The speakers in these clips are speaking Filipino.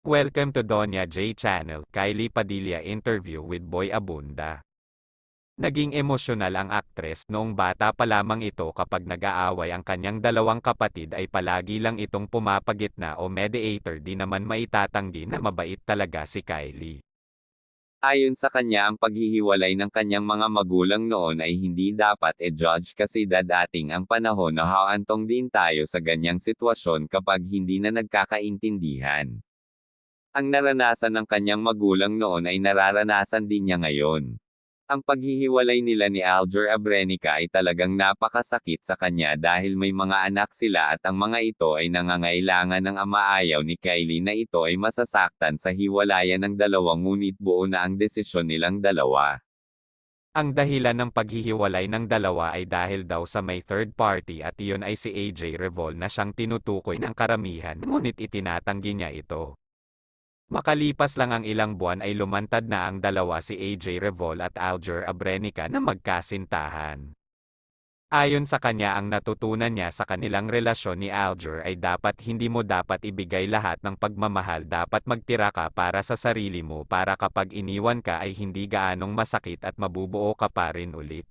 Welcome to Donya J Channel. Kylie Padilla interview with Boy Abunda. Naging emosyonal ang aktres noong bata pa lamang ito kapag nag-aaway ang kanyang dalawang kapatid ay palagi lang itong pumapagitna o mediator. Di naman maitatanggi na mabait talaga si Kylie. Ayon sa kanya, ang paghihiwalay ng kanyang mga magulang noon ay hindi dapat e-judge kasi dadating ang panahon na haantong din tayo sa ganyang sitwasyon kapag hindi na nagkakaintindihan. Ang naranasan ng kanyang magulang noon ay nararanasan din niya ngayon. Ang paghihiwalay nila ni Alger Abrenica ay talagang napakasakit sa kanya dahil may mga anak sila at ang mga ito ay nangangailangan ng amaayaw ni Kylie na ito ay masasaktan sa hiwalayan ng dalawa, ngunit buo na ang desisyon nilang dalawa. Ang dahilan ng paghihiwalay ng dalawa ay dahil daw sa may third party at iyon ay si AJ Revol na siyang tinutukoy ng karamihan, ngunit itinatanggi niya ito. Makalipas lang ang ilang buwan ay lumantad na ang dalawa, si AJ Revol at Alger Abrenica, na magkasintahan. Ayon sa kanya, ang natutunan niya sa kanilang relasyon ni Alger ay hindi mo dapat ibigay lahat ng pagmamahal, dapat magtira ka para sa sarili mo para kapag iniwan ka ay hindi gaanong masakit at mabubuo ka pa rin ulit.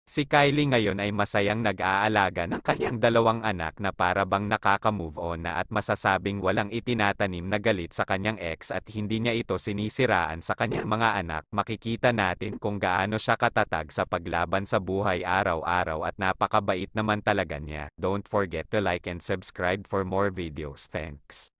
Si Kylie ngayon ay masayang nag-aalaga ng kanyang dalawang anak na para bang nakaka-move on na at masasabing walang itinatanim na galit sa kanyang ex at hindi niya ito sinisiraan sa kanyang mga anak. Makikita natin kung gaano siya katatag sa paglaban sa buhay araw-araw at napakabait naman talaga niya. Don't forget to like and subscribe for more videos. Thanks.